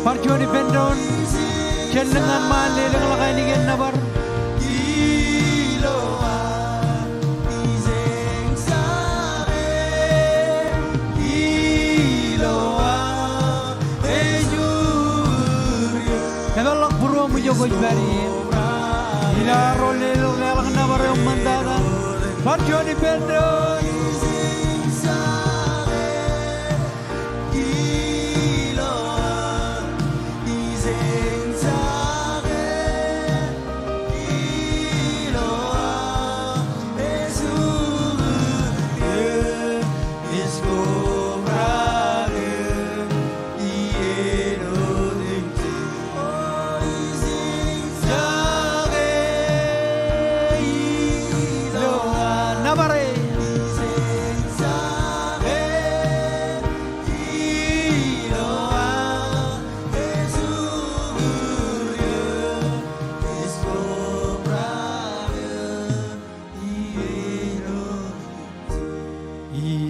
Parjoni pendon Jenengan male dengan lakai ningin nabar Kebalak puro mo jogo jbari Ila role lelang nabar yung mandada Parjoni pendon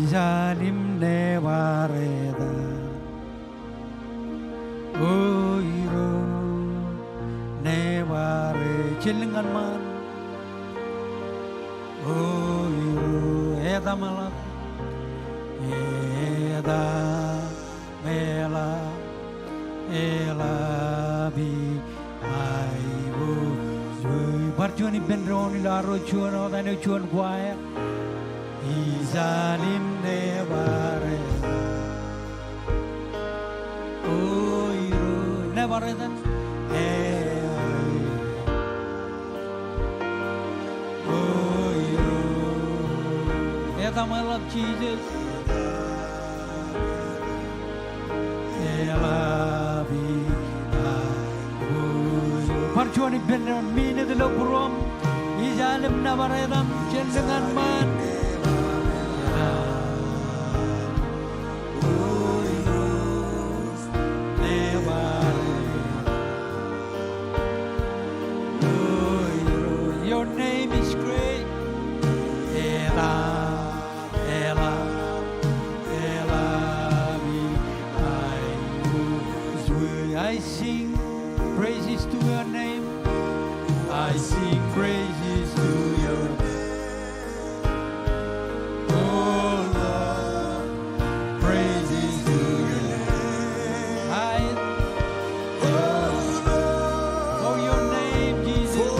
Izalim nevareda Oiro nevare Cilingan man Oiro Eda malap Eda Mela Ela Bi Aibu Zui Barjoni benroni laro chuan Odane chuan guaya Izalim nevare Oiro nevaredan Oiro Eta my love Jesus Elabi Parjoni benar mine de lo burom Izalim nevaredan Jendengan man Your name is great. Ela, Ela, Ela, I sing praises to your name. I sing praises to your name. Oh Lord, praises to your name. Oh your name, Jesus.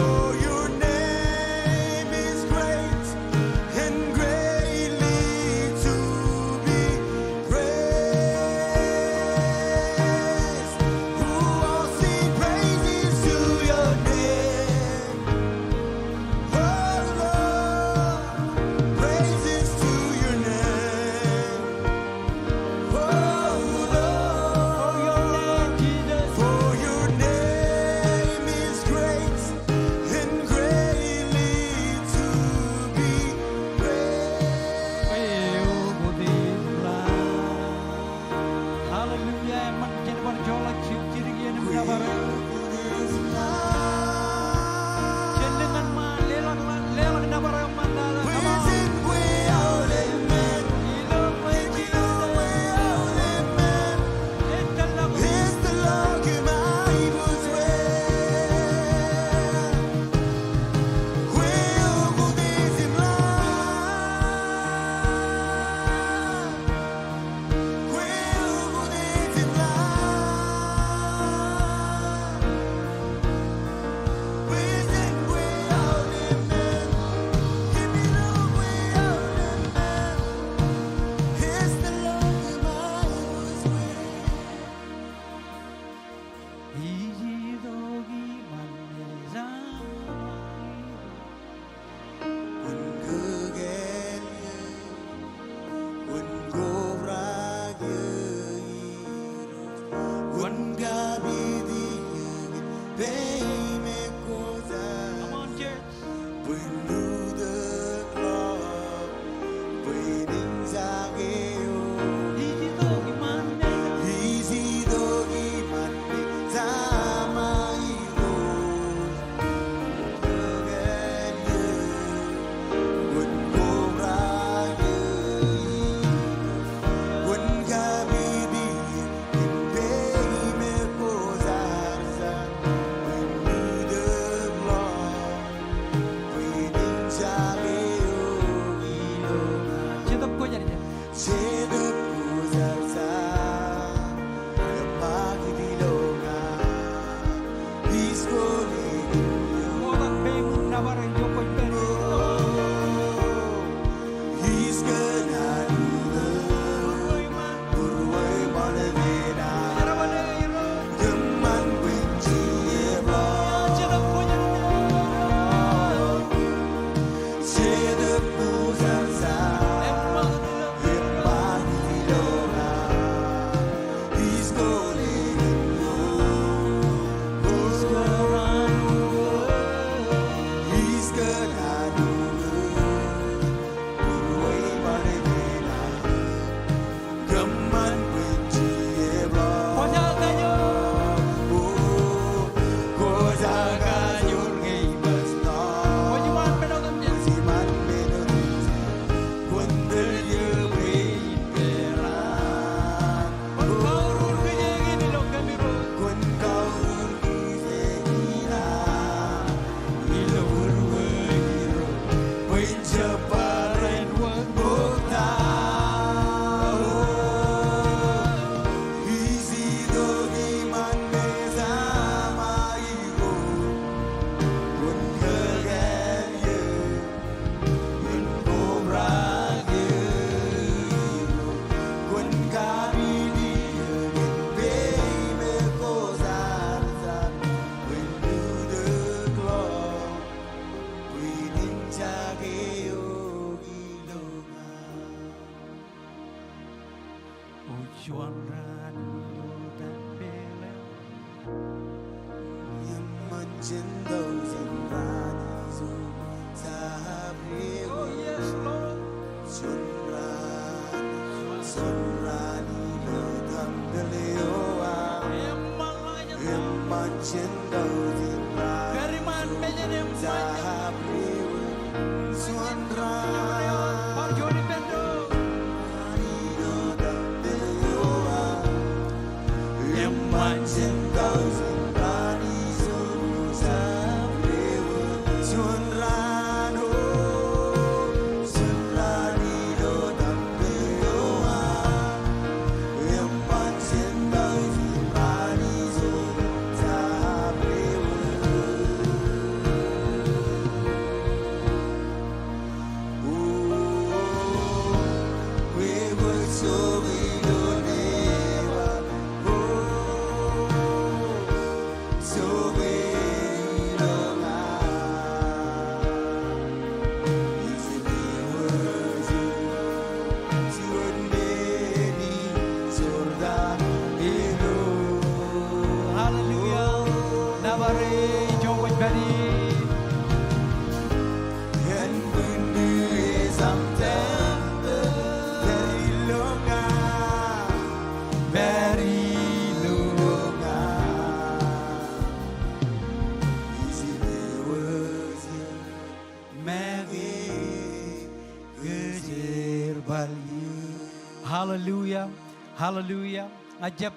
Hallelujah, hallelujah. Ajab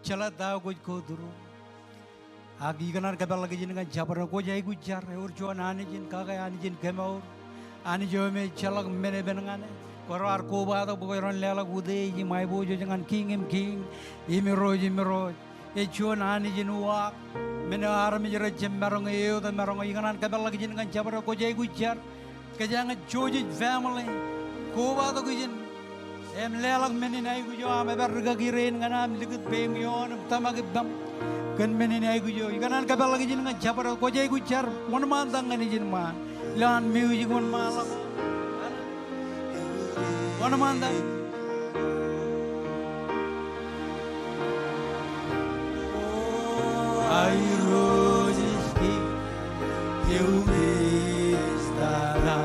chala da goj ko duru. Agi ganar kabel lagi jin kan jabar ko jai gujar. Or jo ani jin kaga ani jin kemaur. Ani jo me chala mene benangane. Korar ko ba da boiron lela gude ji mai bo jo jangan king. Imiro. E jo ani jin wa. Mene aram jira jembarong eo da marong ganar kabel lagi jin kan jabar ko jai gujar. Kajangan joji family. Ko ba da gujin. Em lelag meninai gujo ame berga kirin ngana am likut beng yon tamag bam kan meninai gujo ikanan kabel lagi jin ngan japar ko jai gujar mon mantang ngani jin man lan music mon malak mon mantang ai rojiski eu estará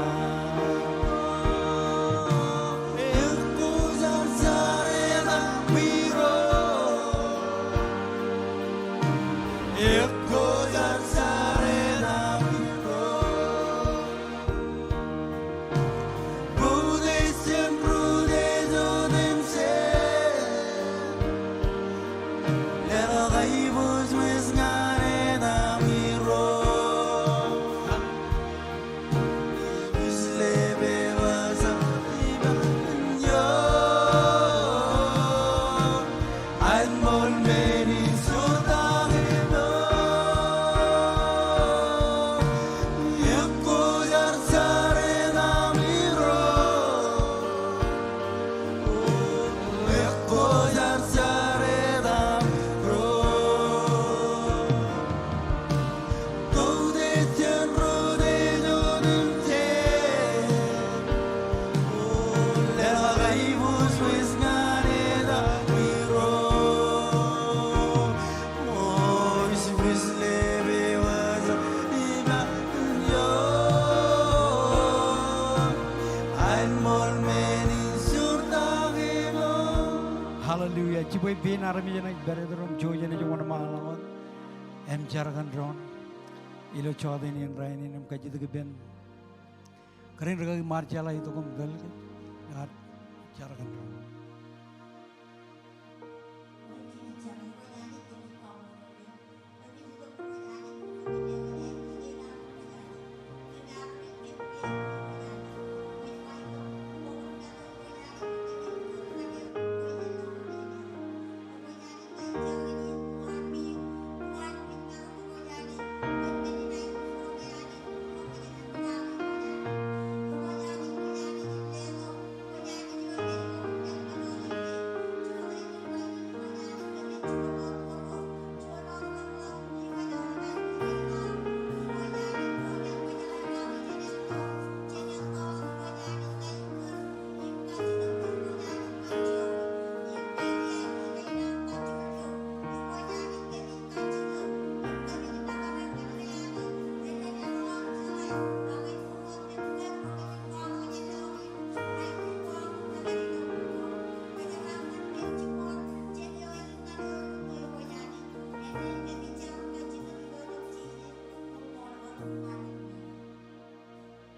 Little labels with Hallelujah. Ciboy bin arami jana beredrom jojana jwana mahalawat. Em jaragan ron. Ilo jotenin rainin em kajit ke ben. Kering rega marjala itu kom gal ke. Yar jaragan ron.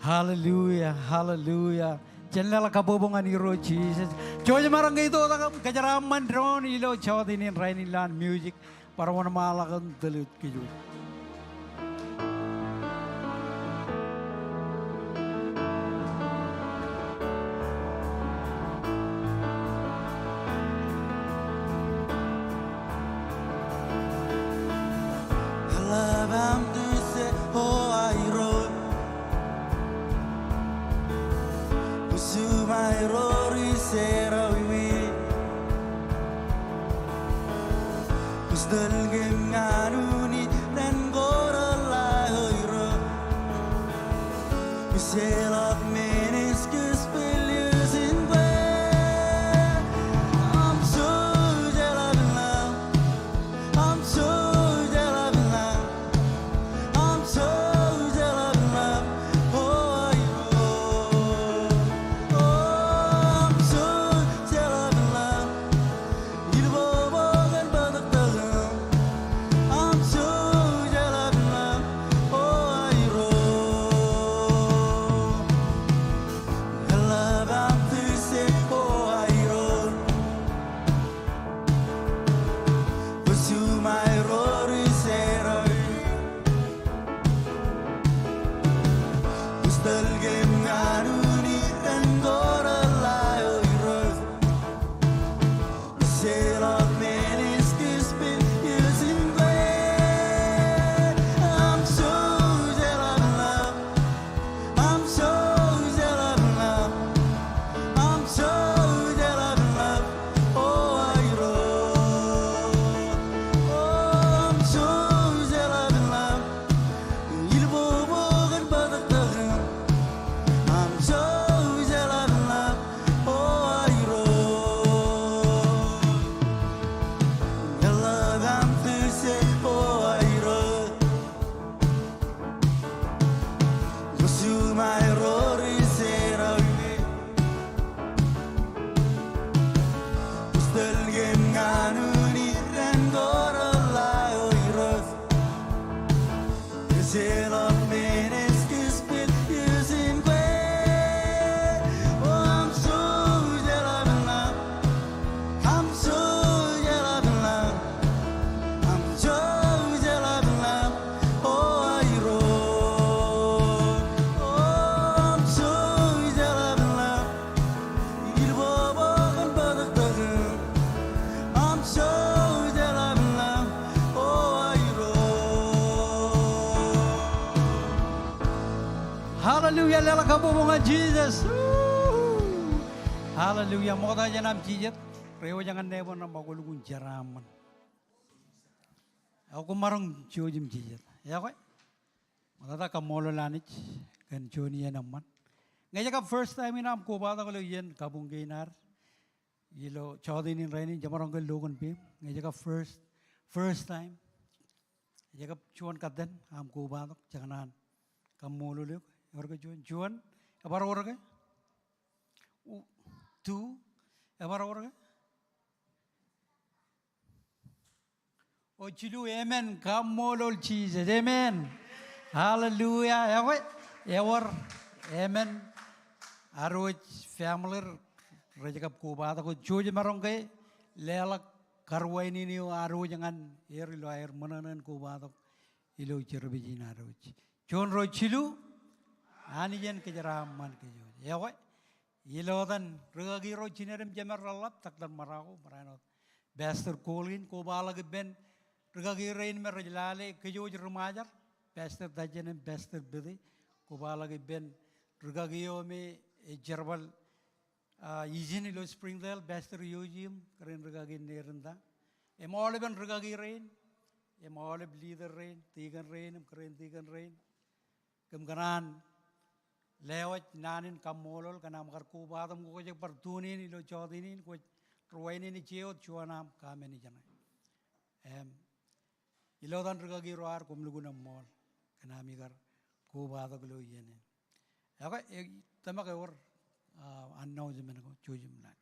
Hallelujah, hallelujah. Janganlah kabobongan iro Jesus. Coba marang itu tak kejaraman drone ilo jotenin rainin lan music para wana malakan telut keju. Hallelujah, lela kabobongan Jesus. Hallelujah, mo tayo janam Jesus. Rewo jangan nebo na magulugun jaraman. Ako marang jojim Jesus. Iakwe. Matata Komol lanich kan joni yan naman. Ngayon ka first time inam kobatok ko yan kabungginar. Ilo jotenin rainin jamarang ko logan pim. Ngayon ka first time. Ngayon ka chuan kaden am kobatok janganan Komol ulit. Orang juan, kabar orang ke? 2. Ever over? Oh, Chilu, amen. Komol, Lord Jesus. Amen. Hallelujah. Ever. Amen. Arwah family rajak kobatok ko cuci marongke lelak karwai ini arwah jangan ilo air menanan kobatok ilo cerbijin arwah. John roh Chilu, anijan kejaraman kejo. Ewa, ilo dan regagi roh cinerem jamar ralap tak dan maraku meranot. Bester kolin kobala ben regagi rain merjalale kejo remajar. Bester dajenem bester bedi kobala ben regagi ome Jerbal izin ilo Springdale bester yojim keren regagi nerenda. Emoleben regagi rain, emoleb leader rain, tigan rain, keren tigan rain. Kemkaran lewat nanin kamolol kanam karku badam ko je pertunin ilo jotinin ko ruainin ni ciot cuanam kameni janai. Ilo dan regagi roar kumlugunam mol kanami kar ko badak lo yene. Aga tama kay or annaw jemen ko chujim lan.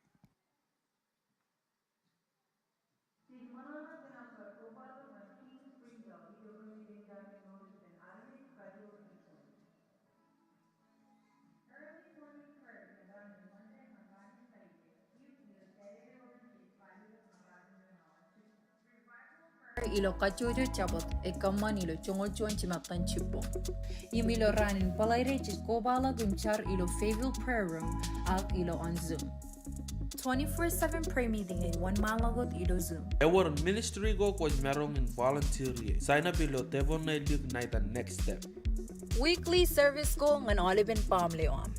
Ilo kacuju cabot ekaman ilo chongochuan chimatan chipo. Ilo rainin palaire chiskobala gunchar ilo Fayetteville prayer room ak ilo on Zoom. 24/7 prayer meeting in 1 malagot ilo Zoom. Our ministry go was merong in volunteer. Sign up ilo tevon na ilig na the next step. Weekly service ko ngan olibin pamleon.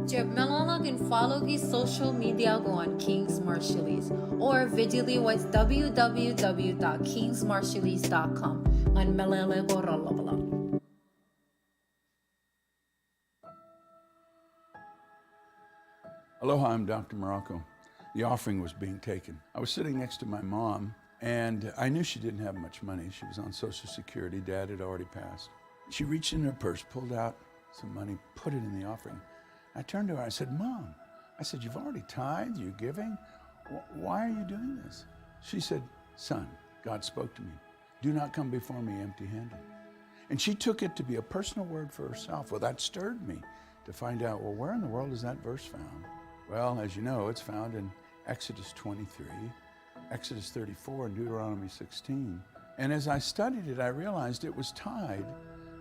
Jeb Melana can follow his social media go on Kings Marshallese or visually was www.kingsmarshallese.com on Melele go Rolabala. Aloha, I'm Dr. Morocco. The offering was being taken. I was sitting next to my mom, and I knew she didn't have much money. She was on Social Security. Dad had already passed. She reached in her purse, pulled out some money, put it in the offering. I turned to her, I said, Mom, I said, you've already tithed, you're giving? Why are you doing this? She said, Son, God spoke to me. Do not come before me empty-handed. And she took it to be a personal word for herself. Well, that stirred me to find out, well, where in the world is that verse found? Well, as you know, it's found in Exodus 23, Exodus 34, and Deuteronomy 16. And as I studied it, I realized it was tied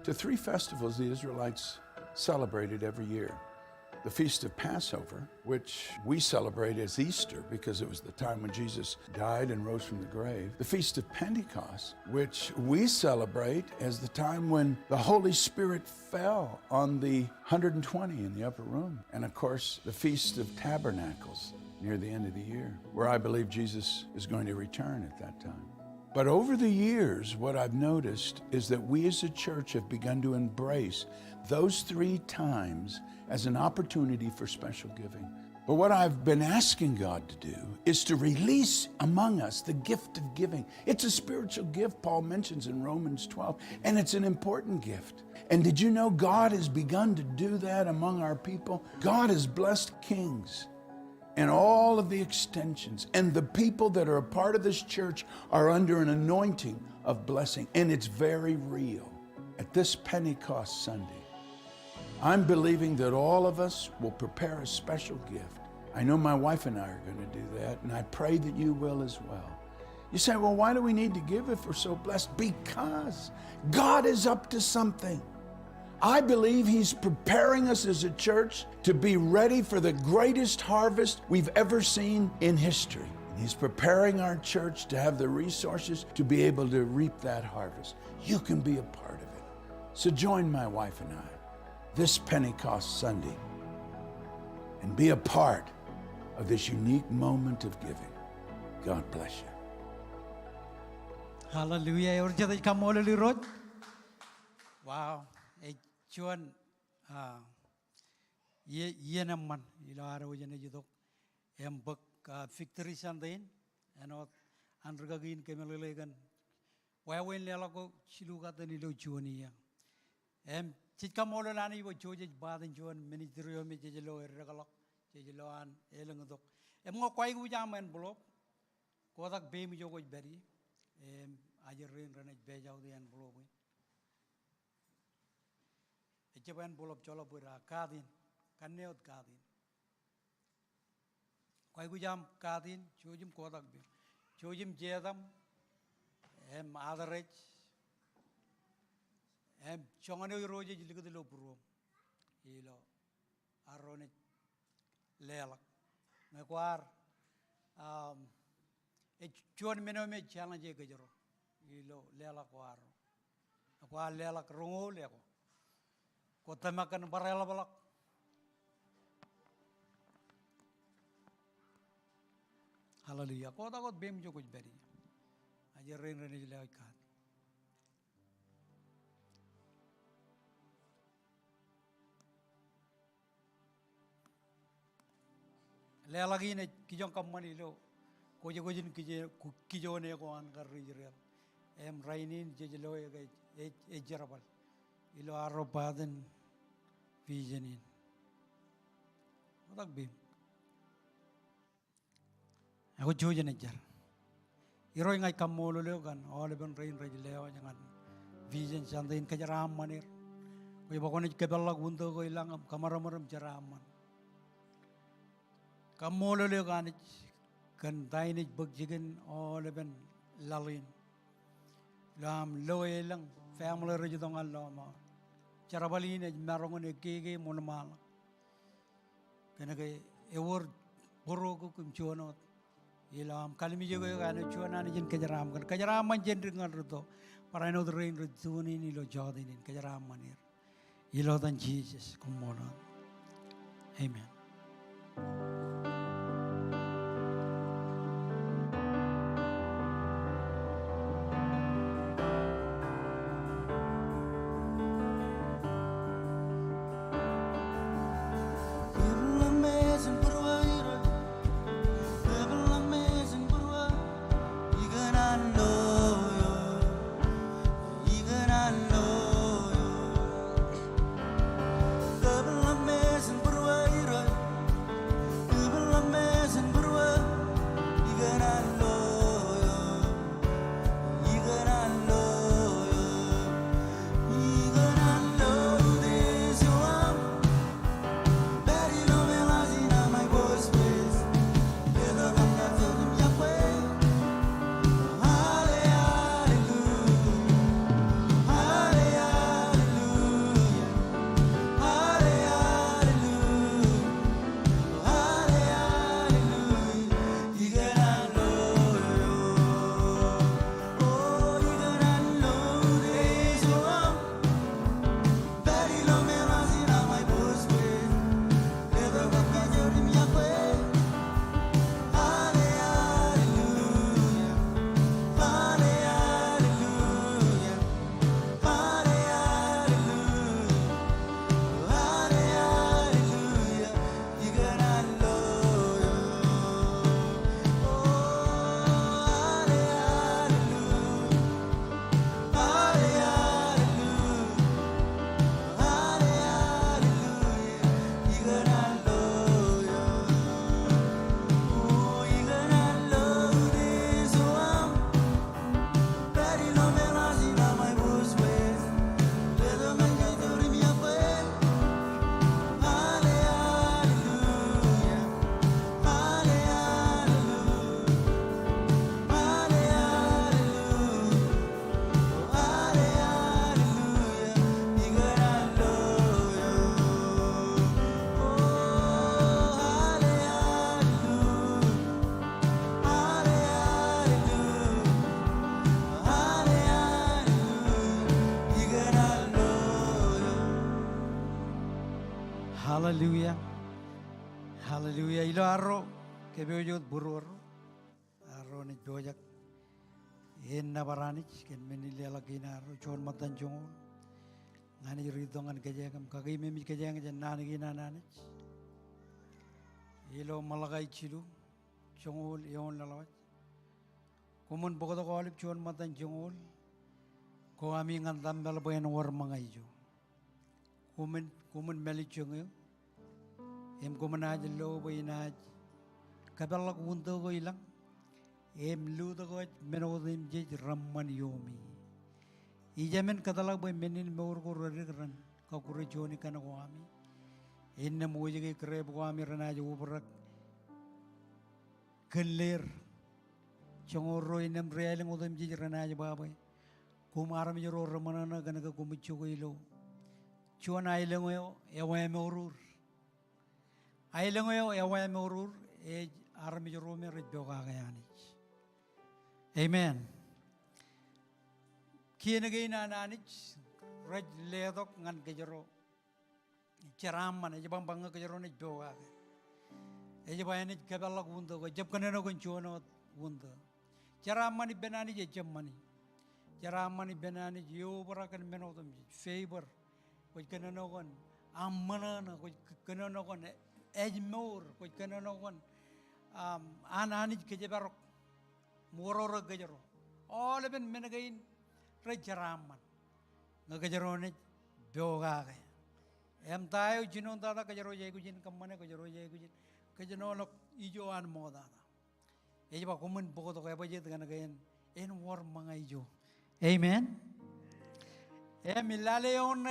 to 3 festivals the Israelites celebrated every year. The Feast of Passover, which we celebrate as Easter because it was the time when Jesus died and rose from the grave. The Feast of Pentecost, which we celebrate as the time when the Holy Spirit fell on the 120 in the upper room. And of course, the Feast of Tabernacles near the end of the year, where I believe Jesus is going to return at that time. But over the years, what I've noticed is that we as a church have begun to embrace those 3 times as an opportunity for special giving. But what I've been asking God to do is to release among us the gift of giving. It's a spiritual gift, Paul mentions in Romans 12, and it's an important gift. And did you know God has begun to do that among our people? God has blessed kings and all of the extensions, and the people that are a part of this church are under an anointing of blessing, and it's very real. At this Pentecost Sunday, I'm believing that all of us will prepare a special gift. I know my wife and I are going to do that, and I pray that you will as well. You say, well, why do we need to give if we're so blessed? Because God is up to something. I believe He's preparing us as a church to be ready for the greatest harvest we've ever seen in history. He's preparing our church to have the resources to be able to reap that harvest. You can be a part of it. So join my wife and I this Pentecost Sunday and be a part of this unique moment of giving. God bless you. Hallelujah. Urjada Komol lirot. Wow. Chuan ye naman ilo araw jene judok embek victory sandain anot andrgagin kemelelegan wawen lelako silugatan ilo chuania em chit Komol lani bo choje baden chuan ministerio me jelo ergalak jelo an elengodok em ngo kwai gu jamen blok kodak be mi jogo beri em ajerin ranaj bejaw dian blok Ejaban bolop colop bera kadin, kaneot kadin. Kau gujam kadin, cujum kodak bi, cujum jedam, adarech, chongane roje jiliku dilo puro, ilo, arone lelak, mekuar, cuan menome challenge kejero, ilo lelak waro, akuar lelak rongo leko. Kota makan barela balak. Hallelujah. Kota kot bem jo kuch beri. Ajar rain jile ikat. Le lagi ne kijong kamani lo. Koje kojin kijone ko an kar Israel. Em rainin jelo e jarabal. Ilo arrobaden visionin. Otak bim. Aku jojo nejar. Iro ingai Komol leo kan, oleben rain leo jangan vision sandain kejaram manir. Kau bakone kebelak untuk kau ilang kamar jaraman. Komol leo kan dainit bagjigen oleben lalin. Lam loe ilang family rejutong alama. Cara bali ni marungun kege monomal. Kena ke ewar boro ko kumchuanot. Ilam kalimi juga kan chuanan jen kejaram kan kejaraman jen dengan ruto. Para ino rain rutuni ni lo jotenin kejaraman ir. Ilo dan Jesus Komol. Amen. Hallelujah. Hallelujah. Ilo arro kebeyot burur arro ni jojak en nabaranich ken menili alagina arro chon matan jongol ngani ridongan kejengam kagay memi kejeng jan nani gina nanich ilo malagay chilu jongol yon lalawat kumun bokoto kolip chon matan jongol ko ami ngandam balabayan war mga ijo kumun meli chongo em kumanaj lo bayinaj kabalak unto ko ilang em luto ko menodim jej ramman yomi ijamen katalag boy menin meur ko rariran ka kure joni kana ko ami inna moje ke kreb ko ami ranaj ubrak keller chongoro inam realing odem jej ranaj babay kumaram jero ramanana ganaka kumichu ko ilo chuan ailengo ewa meurur ailengo ewa meurur e arami jero me rejoga gayanich amen kienage na nanich raj ledok ngan kejero charam man e bang bang kejero ne joga e jabayani kaballa gundo ko jab kaneno ko chuno gundo charam man benani je chammani charam man benani yo barakan menodum favor ko kaneno kon amana ko kaneno kon ejmor ko kaneno kon anani kejebarok mororo kejero all ben menagain rejaraman ngajero ne joga ga em tayo jinon tada kejero jegu jin kamane kejero jegu jin kejeno lok ijo an moda e ba kumun bokoto ko ba jet kana gain en war mga ijo amen e milale on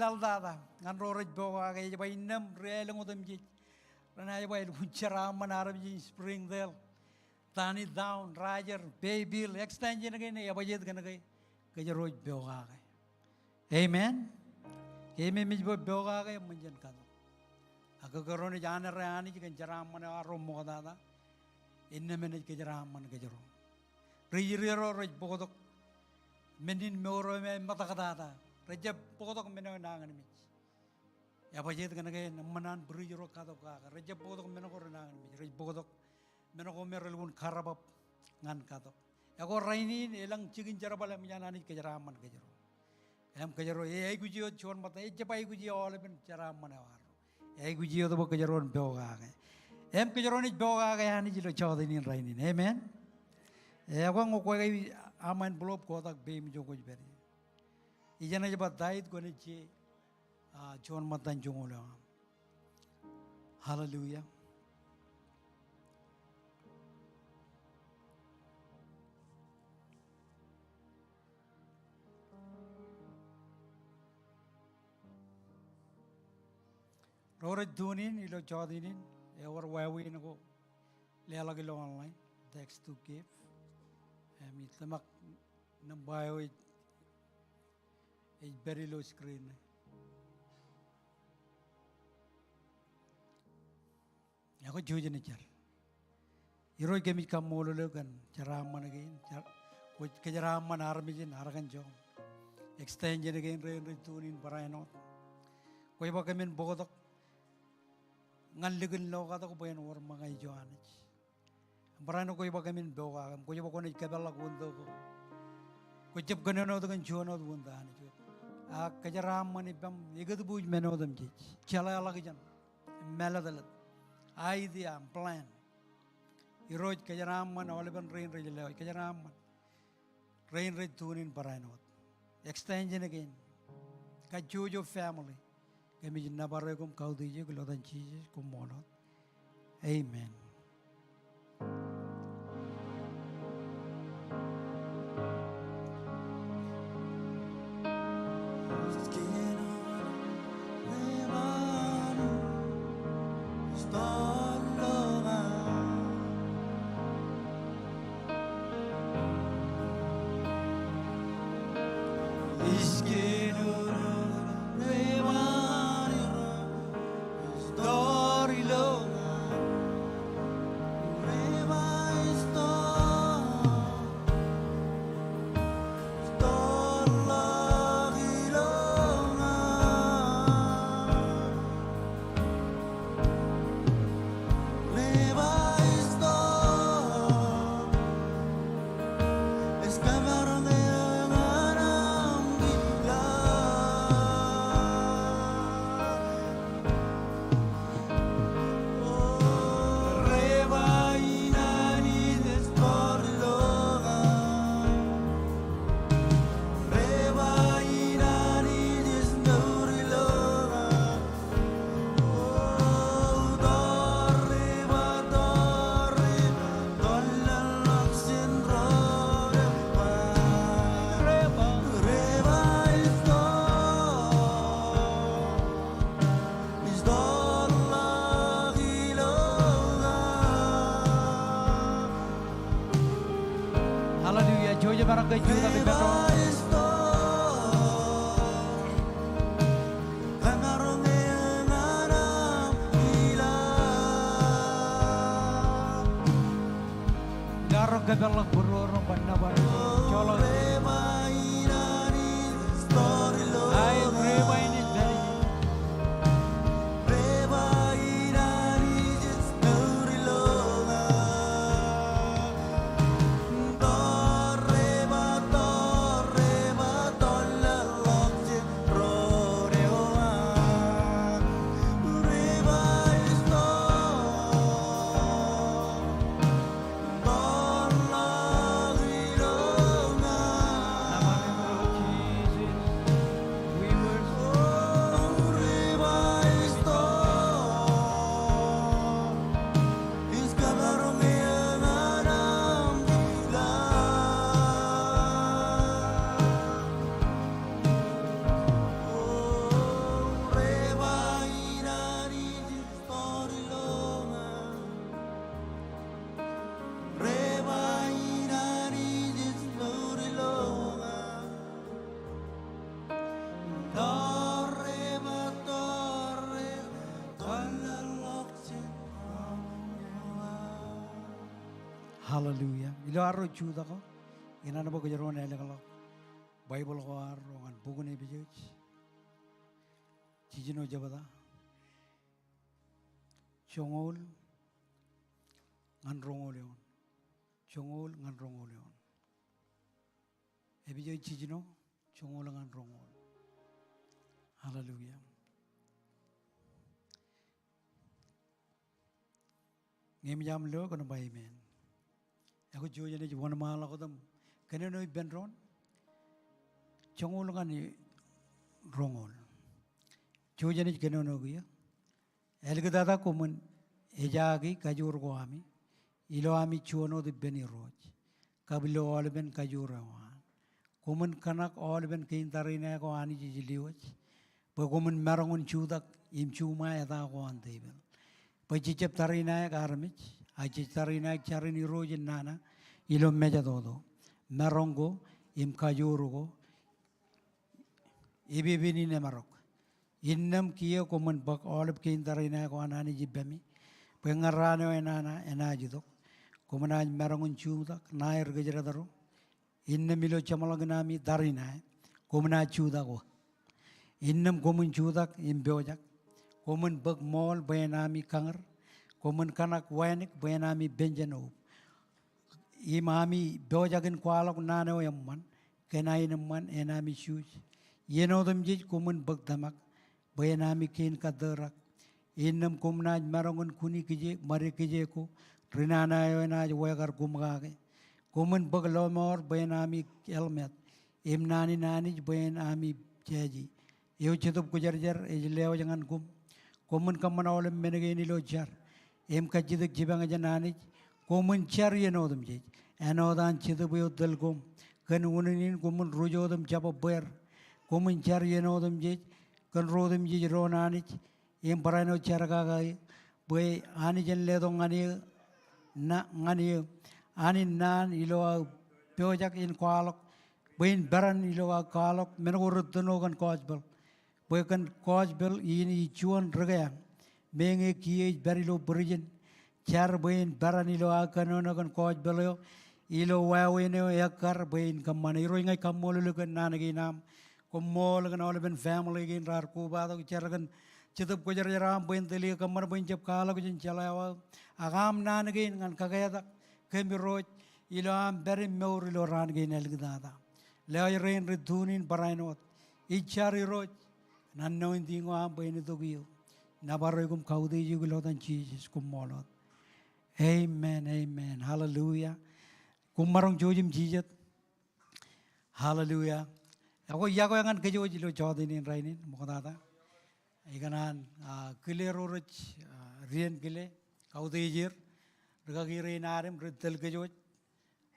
laldada ngan roroj boga ga e ba inam reelong odem jit rana ba el charaman arab ji springdale tani down rajer baybill extension again e ba jet kana gai kejero boga ga amen keme mij boga ga munjan kado agagaro ni jana rani kan charaman aro moda da inna men ke charaman kejero ririro roj bokoto menin meuro me matakada rejab bokoto meno nangan mi ya ba jet kana gai namanan ririro kado ka rejab bokoto meno ko nangan mi rej bokoto meno ko merelun karabap ngan kado ya ko rainin elang chigin jarabala mi jana ni ke charaman kejero em kejero e gujiyo chon mata e japai gujiyo ole ben charaman awar e gujiyo to kejero boga ga em kejero ni boga ga yani jilo chodinin rainin amen e ko ngoko ga aman blob ko tak be mi jogo beri ijana jaba dait ko ne che chon matan jongolo hallelujah Rora dunin ilo chodinin ever wawi nako lela gilo online text to give mi tamak ng bio it very low screen ako juji ni char iroi kemi kamolo kan charaman again ko kajaraman armijin aragan jo extension again re tunin paraino ko iba kemin bogotok ngalligin lo kata ko bayan war mga ijoanich parano ko iba kemin boga ko iba ko ni kabala gundo ko jab ganano to kan jono gunda ani jo kajaraman ibam igad buj menodam ji chala alagjan meladalat idea plan iroj kajaraman oliban rain rejle kajaraman rain rej tunin paraino extension again kajujo family kami jinabare kum kau dije kelotan cheese Komol amen ke juta ke beto. Garok ke belak burung banda baru colo. Ay reba ini dari. Hallelujah. Ilo arro juda ko. Ina na ba ko jaron ele kala. Bible ko arro ngan buku ni bijoj. Cijino jabada. Chongol ngan rongol yon. Chongol ngan rongol yon. E bijoj cijino chongol ngan rongol. Hallelujah. Ngem jam lo kono bay men. Aku jual ni jual mahal aku tam. Kena noi benron. Chongol kan ni rongol. Jual ni kena noi gaya. Elke dada kuman ejagi kajur ko ami. Ilo ami chuano di beni roj. Kabilo all ben kajur awan. Kuman kanak all ben kintarina ko ani jijiliwaj. Kuman merongun chudak im chuma eta ko antebel. Pajicap tarina karamich. Aji tarina charini rojin nana ilo meja todo merongo im kajurugo ibi bini ne marok innam kiyo koman bak olip kin tarina ko anani jibbami pengarano enana enaji dok koman aj merongun chudak nair gejra daro innam ilo chamalangnami darina koman chudak ko innam koman chudak im beojak koman bak mol bayanami kangar Komun kanak wanik bayanami benjano. Imami beojagan kualak nano yamman kenai namman enami shoes. Yeno them jij komun bagdamak bayanami kin kadarak. Innam kumnaj marangun kuni kije mari kije ko rinana yonaj wagar gumgage. Komun baglomor bayanami helmet. Imnani nani bayanami jaji. Yo chetup kujarjar ejleo jangan gum. Komun kamana olem menegeni lo jar. Em kajidak jibang aja nani, komun cari enodam jej, enodan cidabu dalgom, kan unin komun rujodam japa ber, komun cari enodam jej, kan rodam jej ronani, em parano caragagai, boy ani jen ledong ani na ngani ani nan ilo peojak in kualok, boyin baran ilo kualok, menurut tenogan kosbel, boy kan kosbel ini cuan regayang. Menge kiye berilo berjen char bain baranilo akano kan coach belo ilo wawene yakar bain kamana iro ngai kamolo kan nanagi nam komol kan all ben family gin rar ko bado char kan chitup ko jaram bain teli kamar bain jab kala ko jin chalawa agam nanagi ngan kagaya kemiro ilo am beri meur ilo ran gin elgdada le rain redunin barainot ichari ro nanno indingo am bain dogiyo Nabarogum kaudi jugulotan Jesus kumolot. Amen, amen. Hallelujah. Kumarong jojim Jesus. Hallelujah. Ako Iakwe angan kejo jilo jotenin rainin mokotata. Ikanan kile rorich rien kile kaudi jir. Ragagirin arim riddel kejo.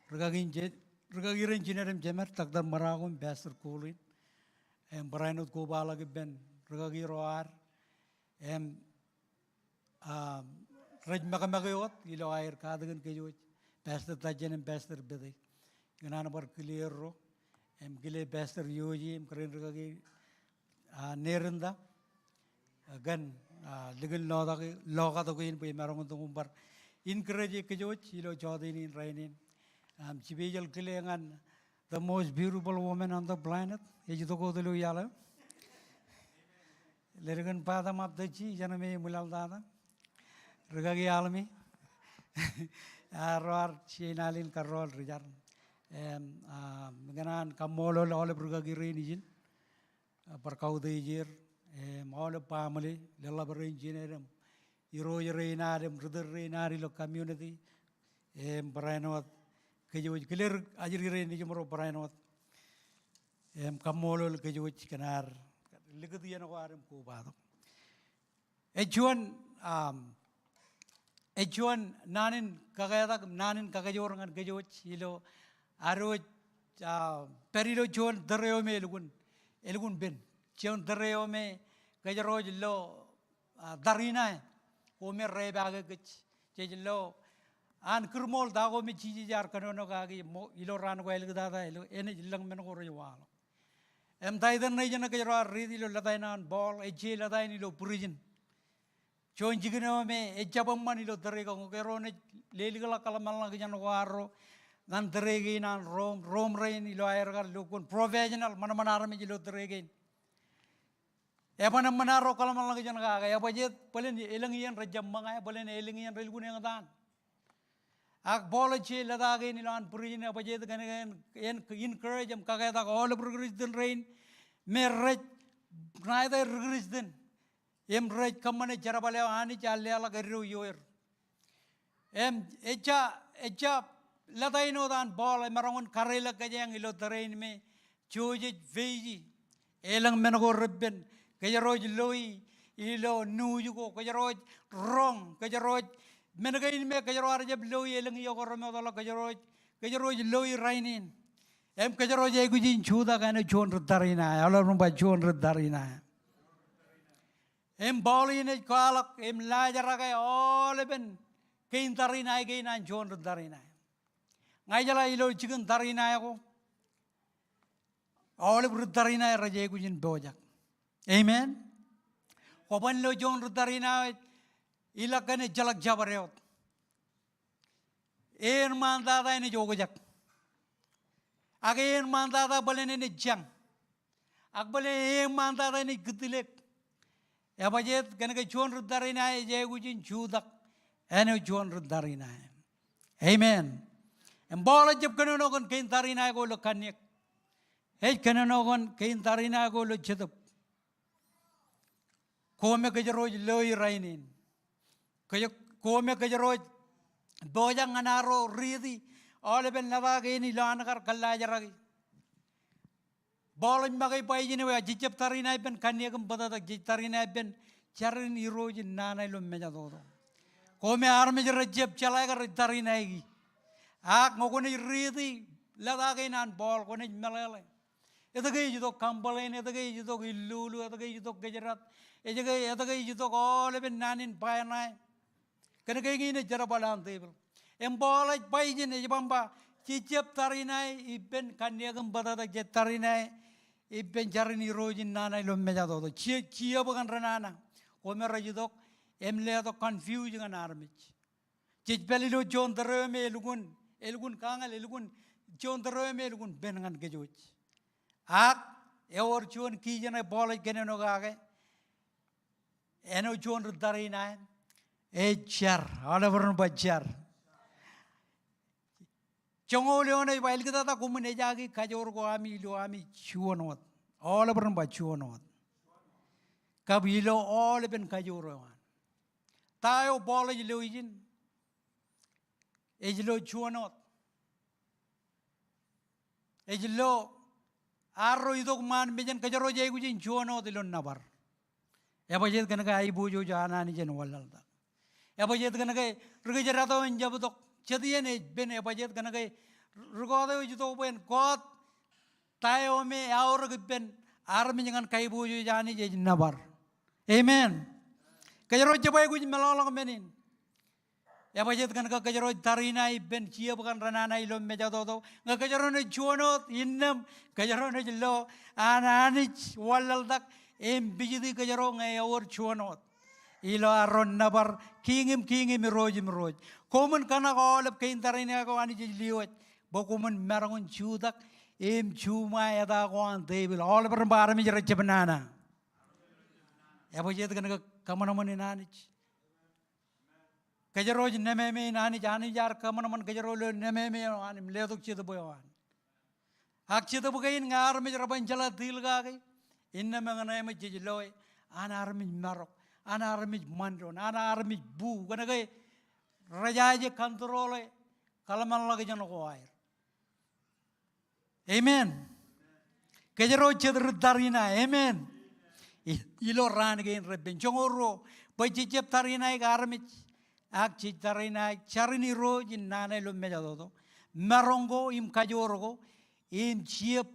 Ragagirin jinerim jemer takdar maragum besar kulin. Barainut kubala giben ragagiro ar. Raj makamagayot ilo air kadagan kejo pastor tajan pastor bede ganana bar kilero em gile pastor yoji em keren ragi nerenda gan legal loga to in pe marong to umbar encourage ke jo chilo jotenin rainin chibejal kilengan the most beautiful woman on the planet eji to ko delu yala lergan pada map dachi janame mulal dana regagi almi arwar chinalin karol rijar ganan kamolo ole regagi reinijin perkau dejir ole pamali lella berenjinerem iro reinadem reder reinari lo community brainot kejuj clear ajir reinijin moro brainot kamolo kejuj kanar ligadian warem ko bado ejuan nanin kagajorangan kejuj ilo aro perilo juan dereo me elgun ben juan dereo me kajaro lo darina o me rebaga kech lo an kurmol dago me chiji jar kanono kagi ilo ran ko elgada ilo ene jilang men ko rewalo em taidan nay jana kajaro ridi lo ladainan ball eje ladain lo purijin John jigno me ejabam mani lo derega ko kerone leligala kalamal ngi jana waro nan deregi nan rom rain ilo air gar lokun provisional mana manar me jilo deregi epan manaro kalamal ngi jana ga ya bajet palen elengian rajam manga palen elengian rel gun yang dan ak bol che ladage ni lan purin bajet gan en encourage am kaga da all progress den rain me raj neither progress den em raj kamane jarabale ani challe ala garru yoer em echa ladaino dan bol marangon karela kajang ilo terrain me choje veji elang menago rebben kajaroj loi ilo nuju ko kajaroj rong kajaroj menagain me kajaroj jab loi elang yo ko ramo dala kajaroj loi rainin em kajaroj ay gujin chuda kana chon rudarina ala rumba chon rudarina em boli ne kalak em lajara kay oleben kain tarina ay kainan chon rudarina ngai jala ilo chicken tarina ko oleb rudarina raje gujin bojak amen koban lo chon rudarina ilakane jalak jabareot en mandada ne jogojak age en mandada balene ne jang akbale en mandada ne gidilek ya bajet kanake chon rudarina je gujin chudak ene chon rudarina amen embola jab kanono kon kain tarina ko lo kanek hey kanono kon kain tarina ko lo chedap kome kajaroj loi rainin kome kajaroj bojang anaro ridi ole ben lavage ni lanagar kallajaragi bolon magai payjine wa jijab tarina ben kanegam badada tarina ben charin iroj nanai lo meja dodo kome arme rajab chalagar tarina gi ak ngokone ridi lavage nan bol kone melele etagay jito kambalen etagay jito ilulu etagay jito gajarat etagay jito ole ben nanin payanai kanagay gine jarabalan table embolaj payjine jabamba jijab tarina iben kanegam badada tarina iben charin iroj nanai lo meja dodo chia bagan ranana kome rajidok emle to confuse ngan armich jijbelilo jon dareme elgun kangal elgun jon dareme elgun ben ngan gejoj ak eor jon kijana bolaj geneno gage eno jon darina char alavarun bachar chongole bail kita ta kumune jagi kajor ko ami lo ami chuonot alavarun bachuonot kabilo all ben kajoran tayo bolaj loijin ejlo chuonot ejlo arro idok man mejen kajaro jay gujin chuonot ilon nabar ebajet kanaka ai bojo jana ni jen walalda ebajet kanaka rugajarato enjabdok chadiyene ben ebajet kanaka rugode jito ben god tayo me aur ben armi jangan kai bojo jani jen nabar amen kajaro jabay gujin melalong menin Ya bajet kan ka kajaro tarina ben chia bukan ranana ilo meja toto. Nga kajaro ne chuanot innam kajaro ne jelo ananich walal dak biji kajaro nga or chuanot. Ilo aron nabar kingim roj. Komen kana ko olap kain tarina ko ani jiliwat. Bokumen merangun chudak chuma yada ko an table. Olap rambar mi jara chabanana. Ya bajet kan ka kamanaman inanich. Kajaroj nememe nani jani jar kamanaman kajarolo nememe anim leduk chida boyan. Ak chida bukain ngar me raban jala dil gagai. Inna mangana me jiloy anar me marok anar me mandron anar me bu kana gai rajaje kontrole kalaman lagi jano ko air. Amen. Kajaroj chida darina amen. Ilo ran gain reben chongoro bajijep tarina garmich. Ak citarina carini rojin nana lo mejadodo marongo im kajorogo im chiep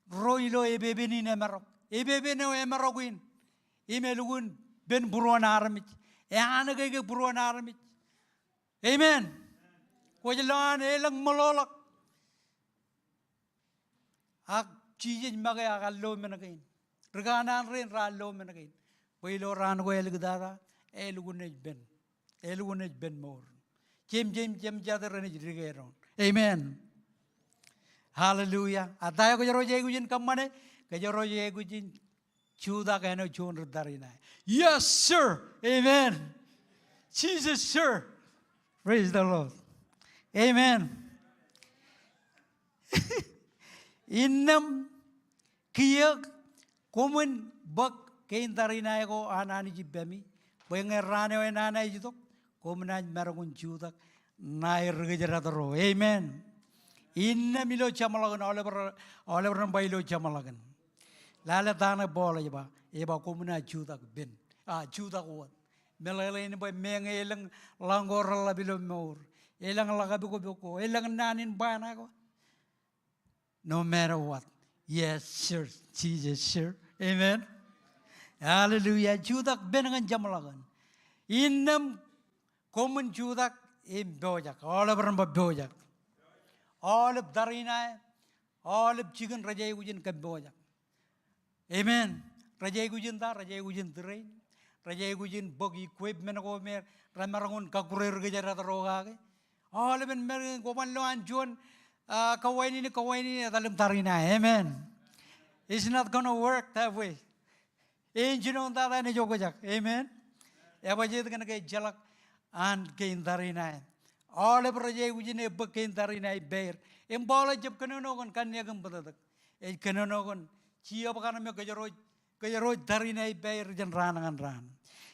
roilo ebebeni ne marok ebebene o emaroguin imelugun ben buruan armit e anage buruan armit amen ko jelan elang mololak ak chijin magaya gallo menagain reganan ren rallo menagain koilo ran ko elgdara elugun ben Elugunej ben more. Jem jather and rigeron. Amen. Hallelujah. Ataya ko jaro jegujin kamane, kajaro jegujin chuda kano chun darina. Yes, sir. Amen. Jesus, sir. Praise the Lord. Amen. Innam kiyak kumun bak kain darina ko anani jibami. Pengerane o nana jitok. Komenaj meragun judak nair gejaratoro. Amen. Inna milo chamalagan olever bailo chamalagan. Lala dana bola jaba eba komena judak ben. Judak wat. Melalain boy meng elang langor labilo mor. Elang lagabuko buko. Elang nanin bana ko. No matter what. Yes, sir. Jesus, sir. Amen. Hallelujah. Judak ben ngan chamalagan. Innam Common Judak in Bojak, all of them but Bojak. All of Darina, all of chicken Rajay Ujin Kabojak. Amen. Rajay Ujin da, Rajay Ujin Drain, Rajay Ujin Boggy equipment of Mer, Ramaran Kakur Gajar Rogage. All of them Mary Gomalo and John Kawaini, Dalim Tarina. Amen. It's not going to work that way. Ain't you know that any Jogajak? Amen. Evajet going to get jalak. And kain darina all of Rajay Ujine book kain darina bear embola jab kanonogon kanyagam badadak e kanonogon chia bakana me kajaro darina bear jan ranangan ran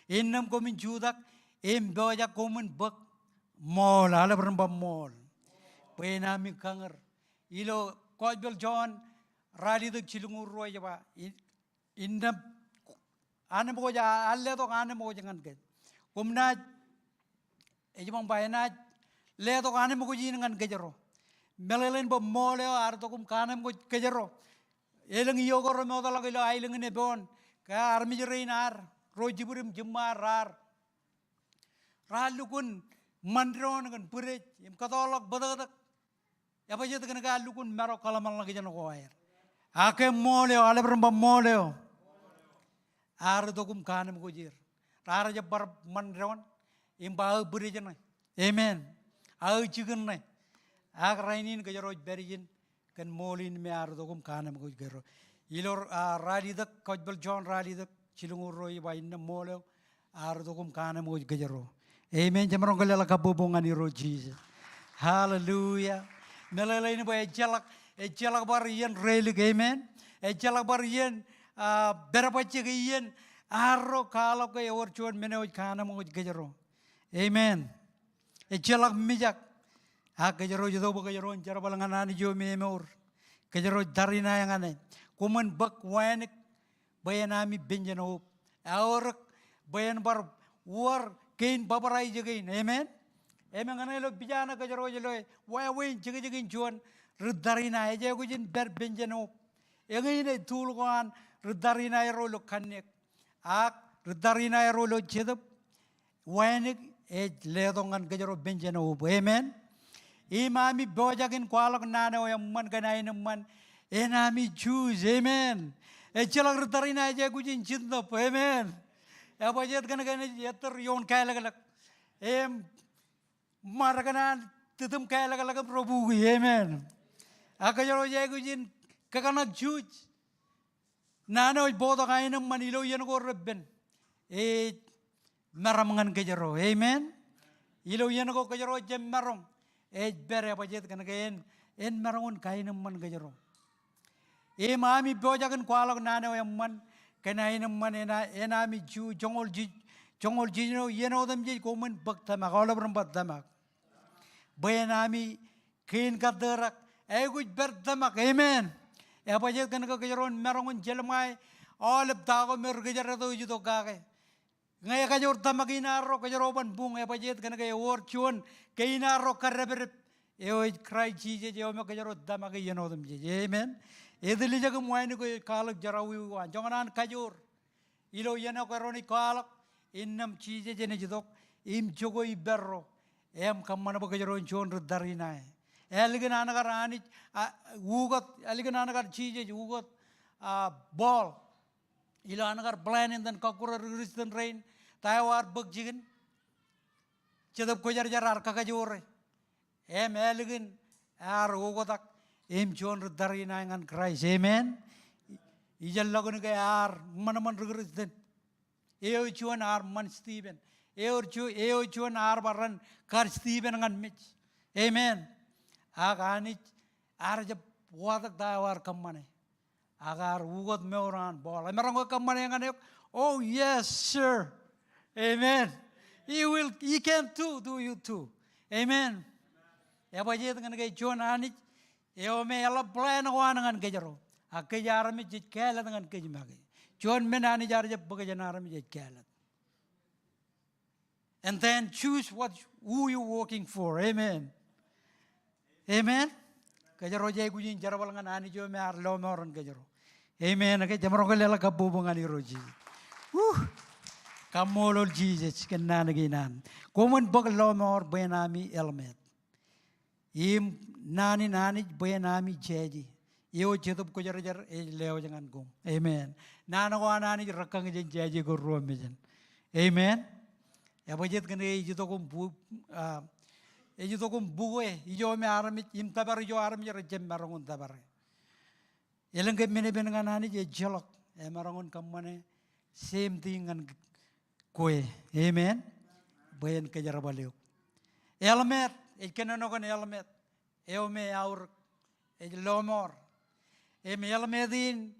innam komin judak emboja komin book mall ala beramba mall pena mi kanger ilo kojbel John rali dak chilungur roy jaba innam ane boja alle to ane boja ngan ke komna Ejibang bayana leto kanem mo kujin ngan kejero. Melelen bo moleo arto kum kanem ko kejero. Elang iyo ko romo tala kilo ailang ne bon. Ka armi jerinar rojiburim jemarar. Ralukun mandron kan purej im katolak badadak. Apa jeta kan galukun mero kalaman lagi jano ko air. Ake moleo alebram bo moleo. Arto kum kanem ko jir. Rara jabar mandron. Imba berijan, amen. Au chicken na, ag rainin kajaro berijin kan molin me ardokum kanam ko gero. Ilor rali dak kojbel John rali dak chilungur roi ba inna molo ardokum kanam ko gero. Amen. Jamarong kalala kabubungan ni Lord Jesus. Hallelujah. Melalain ba jalak bar yen relig amen. Jalak bar yen berapacik yen arro kalau ke or chuan meneo kanam ko gero. Amen. Echelak mijak. Kajaro jado ba kajaro jara balangan jo memor. Kajaro darina yang ane. Kuman bak wanik bayanami benjano. Aorak bayan bar war kain babarai jagain. Amen. Amen ane lo bijana kajaro jalo. Wain jagain juan rudarina aja kujin ber benjano. Yang ini tool kan rudarina ero lo kanek. Rudarina ero lo jedap. Wanik ledongan kejaro benjana ubo. Amen. Imami bojakin kualak nana man kanain man. Enami Jews. Amen. Chelak retarina aja kujin cinta. Amen. Apa jet kana yeter yon kaya lagalak. Marakanan tutum kaya lagalak Prabhu. Amen. Akajaro aja kujin kakanak Jews. Nana bodo kain man ilo yan ko rebben. Maramangan kejaro. Amen. Ilo yan ko kejaro jem marong. Bere apa jet kana kain marangun kain man kejaro. Mami bojakan kualak nana man kanain man enami Jew jongol jino yeno dam je komen baktamak all over baktamak. Bayanami kain kadarak guj bertamak. Amen. Apa jet kana kejaron marangun jelmai all of dago mer kejaro to juto kake. Ngaya kajor tamak inaro kajaroban bung apa jet kana kay war chuan kainaro karreber cry cheese je ome kajaro tamak yeno dam je. Amen. Edili jaga muaini ko kalak jarawi wan janganan kajur ilo yana ko roni kalak innam cheese jene jidok im jogo iberro kamana ba kajaro chon darina eligan anagar ani ugot eligan anagar cheese ugot ball ilo anagar plan and then kakura resistant rain taiwar bug jigen chedap ko jar jar kakajur eligan ugotak John darina ngan Christ. Amen. Ijal lagun kay manaman regresden. Chuan man Stephen. Chuan baran kar Stephen ngan Mitch. Amen. Aganich jab wadak dawar kamane. Agar ugot meoran ball. Amarang kamane ngan oh yes sir. Amen. He can too, do you too. Amen. Apa jet ngan kay John anich me ala plan ngan kejaro. Akejara mi jit kala ngan kejimage. John menani jar je bagajanara mi jit kala. And then choose who you working for. Amen. Amen. Kejaro jay kujin jarabal ngan ani jo me arlo moron kejaro. Amen. Ake jamaro kelela kabubungan ni roji. Komol Jesus kenana ginan. Komun bag lo mor benami elmet. Nani bayanami jeji. Iyo chetup ko jar leo jangan gum. Amen. Nana ko nani rakang jen jeji ko ruam jen. Amen. Ya bajet kan jito kum buwe. Ijo me aramit im tabar ijo aramit jem marangun tabar. Elang ke mene benengan nani je jalok. Marangun kamane same thing ngan kue. Amen. Bayan ke jar baliuk. Elmet. Ikenanokan elmet. Me aur lomor. Me elmedin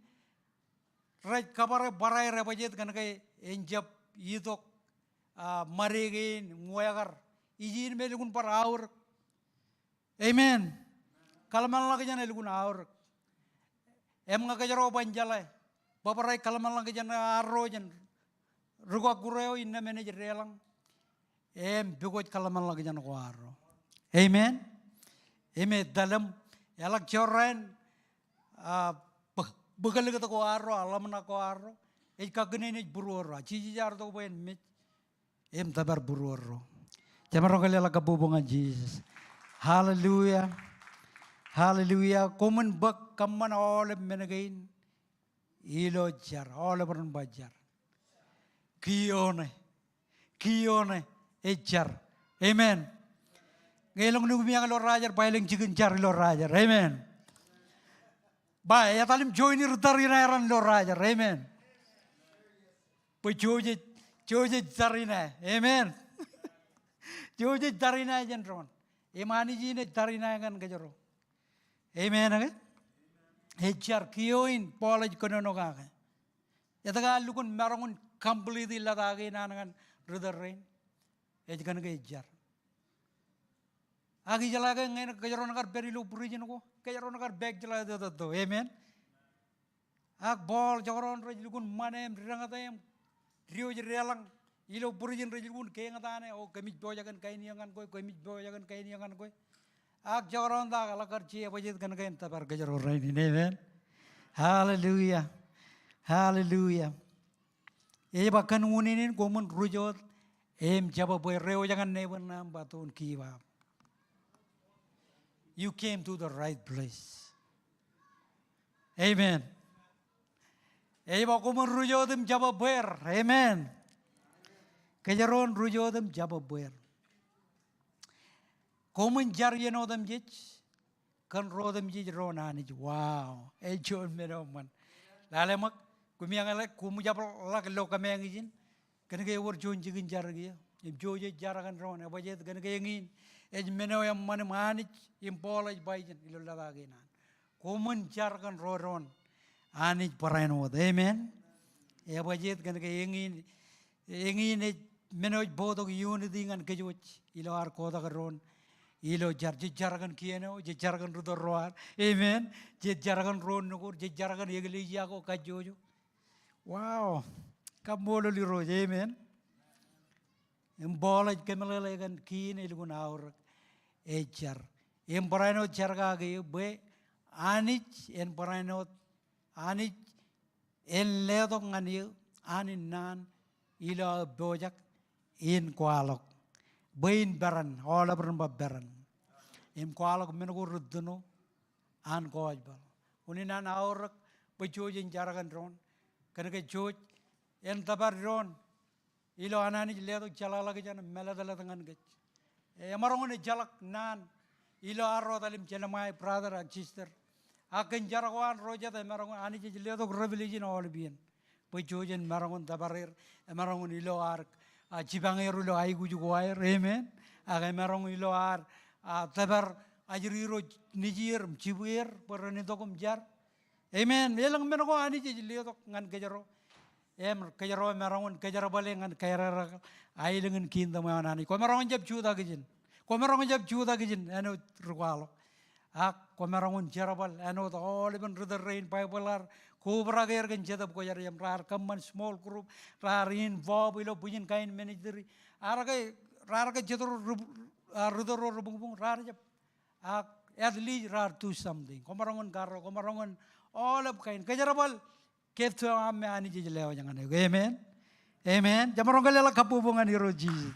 right kabar barai rabajet kan kay enjap yitok marigin muagar. Ijin me lugun par aur. Amen. Kalaman lagi jana lugun aur. Nga kajaro banjalay. Baparay kalaman lagi jana arrojan. Ruga kureo inna manager relang. Bigot kalaman lagi jana ko arro. Amen. Dalam elak joran begal kita ko arro alam na ko arro kagene buruoro cici jar to boyen mit tabar buruoro jamaro kalala kabubungan Jesus. Hallelujah. Hallelujah. Common bak kaman all menagain ilo jar all beran bajar kione jar. Amen. Ngayon nung lo rajar, pailing chicken jar lo rajar. Amen. Ba, ya talim join ni rutarina ran lo rajar. Amen. Po joje tarina. Amen. Joje tarina jan ron. Imani jine tarina kan kajaro. Amen age. Jar kioin college kono no kake. Yataga lukun marangun complete ladagi nangan rudar rain. Ejkan ke jar. Agi jalaga ngayon kajaro nakar beri lo purijin ko kajaro nakar bag jalaga to. Amen. Ak ball jagoron rajilukun manem rirangata rio jrelang ilo purijin rajilukun kaya ngatane o kamit bojagan kainiangan ko ak jagoron da kalakar chi abajit kan kain tabar kajaro rainin. Amen. Hallelujah. Hallelujah. Bakan uninin komun rujot jaba boy reo jangan never namba ton kiwa. You came to the right place. Amen. Bakumun rujodem jaba boyer. Amen. Kajaron rujodem jaba boyer. Komen jar yenodem jich. Kan rodem jij ronanij. Wow. John menoman. Lalemak kumiang kumu jabal lak lo kamengijin. Kan kaya war John jigin jar gaya. If Joje jarakan ron abajet kan kaya ngin. Meno yang mana manij impolaj bajan ilola laginan. Komen jarkan ron. Anij parainod. Amen. Abajet kan kaya ngin menoj bodog unity ngan kejoj ilo ar koda karon. Ilo jarakan kieno, jarakan rudor roar. Amen. Jarakan ron nukur, jarakan yegelija ko kajojo. Wow. Kamolo li roje. Amen. Bolaj kemelele kan kine ilgun aur ejar. Paraino jarga ge be anich en paraino anich en ledok ngani anin nan ilo bojak in kualok. Bain beran, all of them beran. Kualok menukur ruduno an kojbal. Uninan aurak bejojin jarakan ron. Karena joj en tabar ron. Ilo anani ledo jala lagi jana meladala tangan gech. Amarong ni jalak nan. Ilo arro talim jenamai brother and sister. Akan jarakan roja ta amarong ani ledo revelation all bien. Bejojin marangon tabarir. Amarong ilo ark. Cibangeru lo ai guju goair, amen. Aga marong ilo ar tabar ajriro nijir cibuir perani tokom jar, amen. Elang menoko ani jili tok ngan kejaro, kejaro marongon kejaro bale ngan kajara ai lengan kinta manani. Ko marongon jab juda gijin, ko marongon jab juda gijin, eno rualo. Ko marongon jarabal, eno to all even the rain pipelar. Kubra ger kan jadab ko yar yam rar kamman small group rar involve ilo bujin kain manager rar ka jador rudor rubung rar jab at least rar to something komarongon karo komarongon all of kain kajarabal kefto amme ani jelewa jangan amen amen jamarong kalela kapubungan iro Jesus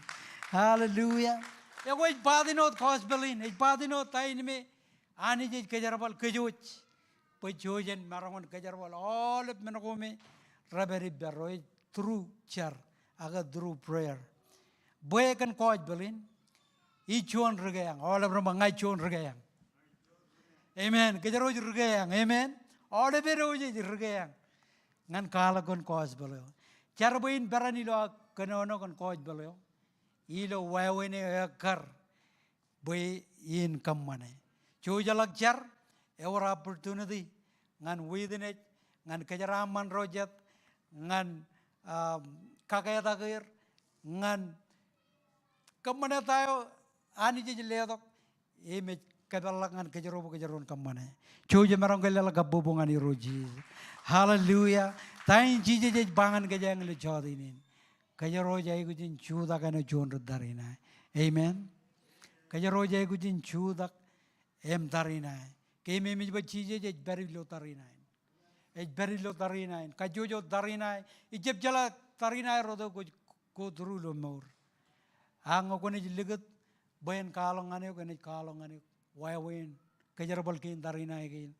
hallelujah ya ko badinot cosbelin badinot tain me ani jej kajarabal kejoj Pejojen marangon kajarwal all of menakome raberi beroi through char aga through prayer. Boy kan koj belin ichon regayang all of them ngai chon regayang. Amen. Kajaroj regayang. Amen. All of beroje regayang. Ngan kala kon koj belio. Char boin berani lo kanono kon koj belio. Ilo wawene akar boy in kamane. Chojalak char our opportunity ngan within it ngan kajaraman rojat ngan kakayat agir ngan kamana tayo ani jeletok ime kadalak ngan kajaron kamane choje marang kalala gabubungan ni roji hallelujah tain jije bangan kajang le jodinin kajaro jay gujin chuda kana jon darina amen kajaro jay gujin chuda darina Kami menjadi cije je beri lo tarinain, beri lo tarinain. Kajojo tarinai, ijep jala tarinai rodo ko dulu lo maur. Ang ako ni ligat bayan kalong ane ko ni kalong ane wayawen kajarabal kin tarinai kin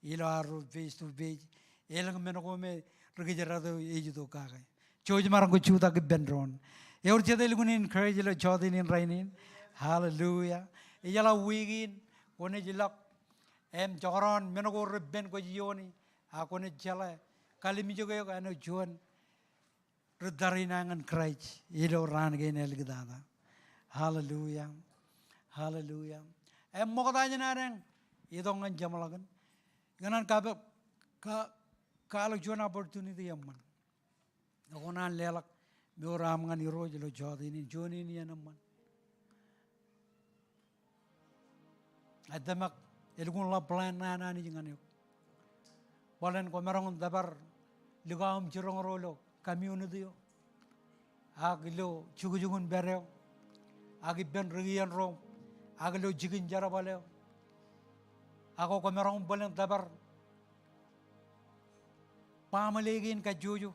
ilo aro face to face. Elang menako me regijarado ejuto kagai. Choj marang ko chuta ke benron. Eur jeda ilgunin encourage lo jotenin rainin. Hallelujah. Ijala wigin kone jilak joran menoko reben ko jioni ako ne jala kali mi jogo ko ano juan redarinangan Christ ilo ran gen elgdada hallelujah hallelujah mo katanya nareng idongan jamalagan ganan ka kalau juan opportunity yamman ako nan lelak mi ram ngan iro jelo jodini joni ni anamman adamak ilgun la plan na ni jangan yuk. Walan ko merong dabar ligam jirong rolo community yo. Agilo chugujugun bereo. Agi ben riyan ro. Agilo jigin jara baleo. Ako ko merong balang dabar pamaligin ka juju.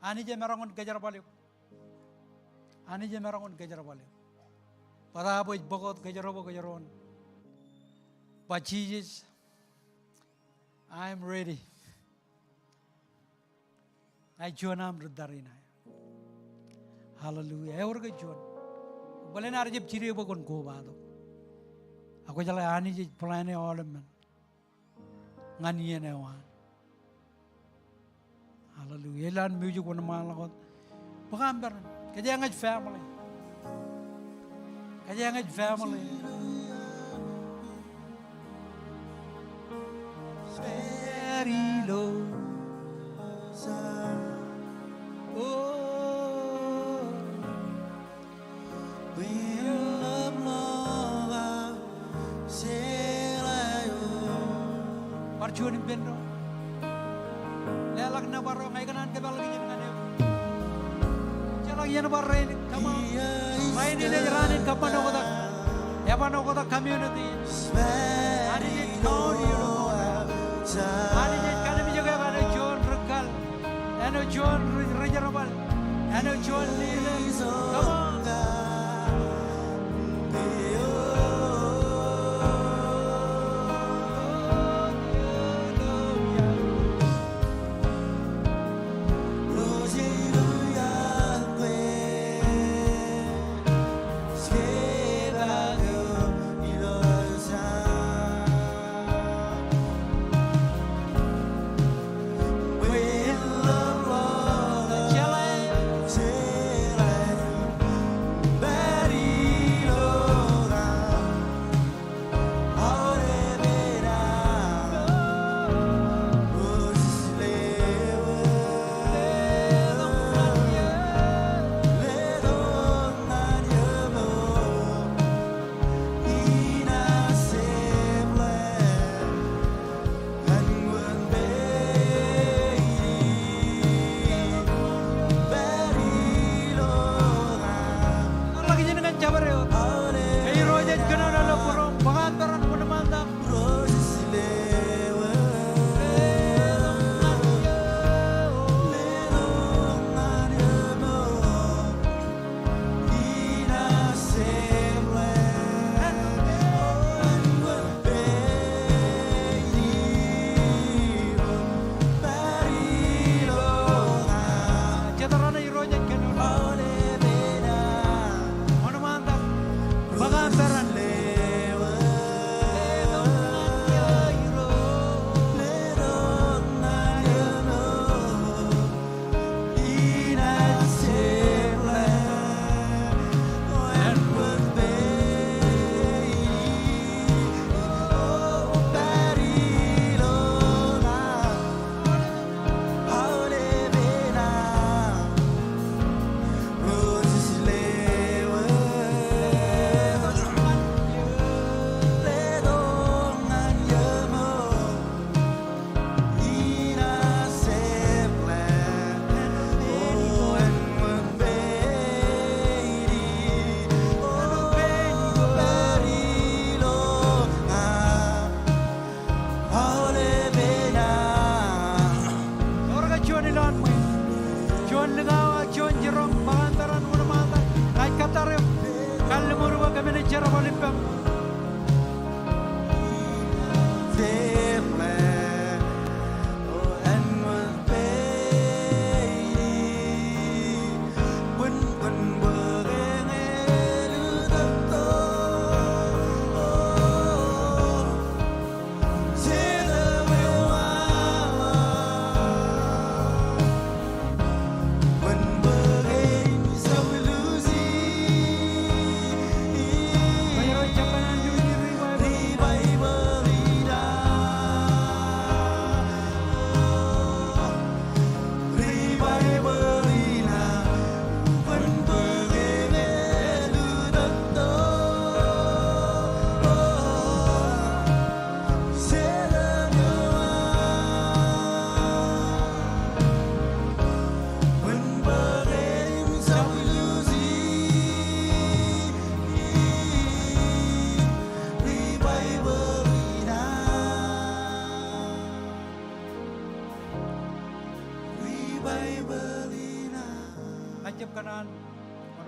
Ani je merong ka jara baleo. Ani je merangon kejar balik. Para boy bokot kejaron. But Jesus, I'm ready. I join am darina. Hallelujah. Ever ke join. Boleh na arjep ciri bakon ko bado. Aku jalan ani je pelane olemen. Ngani ne wan. Hallelujah. Elan music wana malakot. Bakamber. Kaya ngaj family. Kaya ngaj family. Very low. Oh, we love love. Parjuan bendo. Lelak na baro ngai kanan ke balagi ngane. Jalang yan barre kama. Rainin ne rainin kapano kota. Yapano kota community. Ani je kauni ro. Ani je kanami jaga bana John Rekal. Ano John Rejarabal. Ano John Lile. Come on.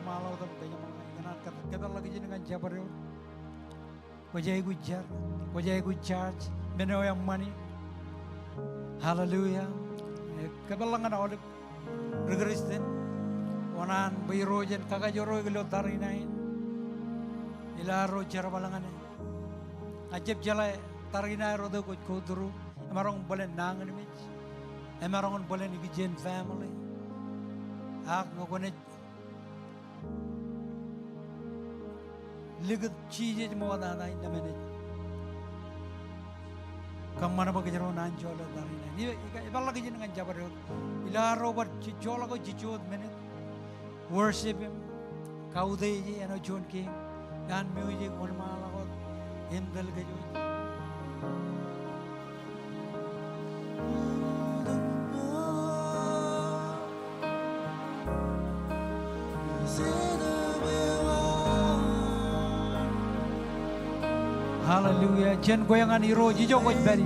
malau tam kanya mga iganan kadal lagi jenengan jabareo. Wajai gujar, wajai charge, beno yang money. Hallelujah. Kabalangan oleh regristen. Wanan bayrojen kakajoro gelo tarinain. Ilaro jara balangan. Ajib jala tarina rodo ko koduru. Emarong bolen nangan image. Emarong bolen igijen family. Ak ngokonet ligat चीजें मौत आना इन मैंने कम mana bagajaro nan jola dari na ni iballa ke jenengan jabar ila robar jola ko jichot mene worship him kaude ji ano jon king dan music mon mala ko hindal ke jo Hallelujah. Jen goyangan iro jijo ko bari.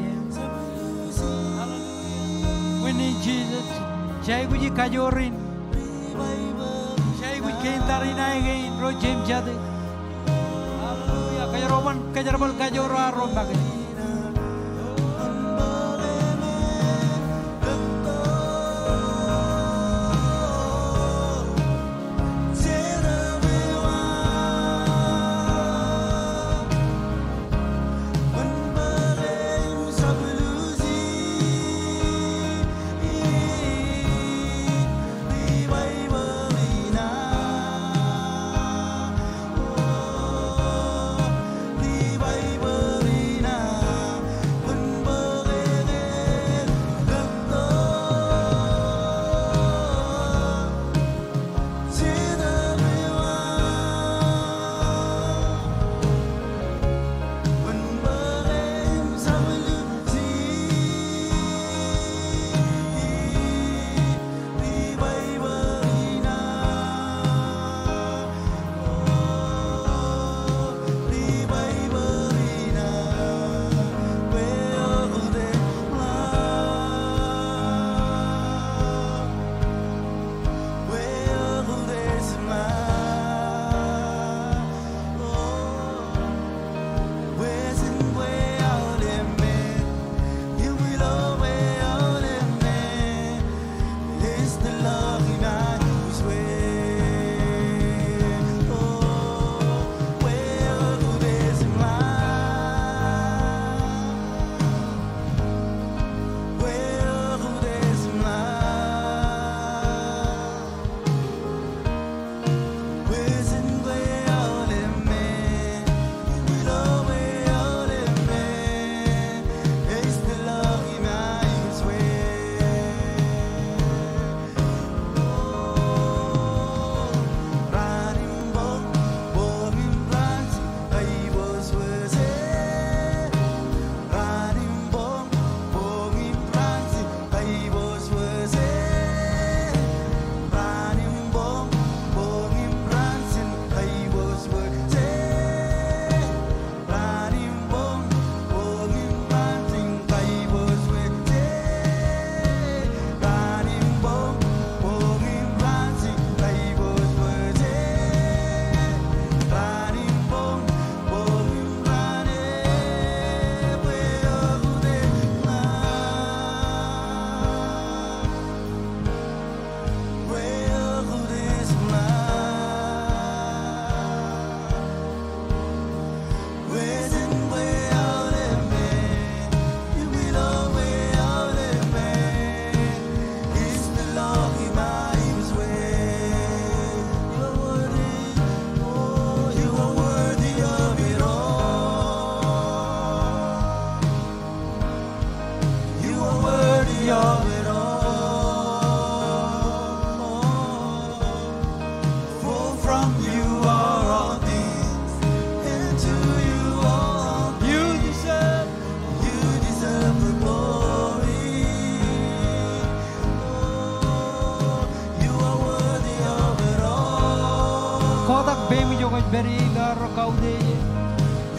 Hallelujah. We need Jesus. Jai guji kajorin. Jai guji kentari naik ro jem jade. Hallelujah. Kajaroman kajarabal kajora rom bagai.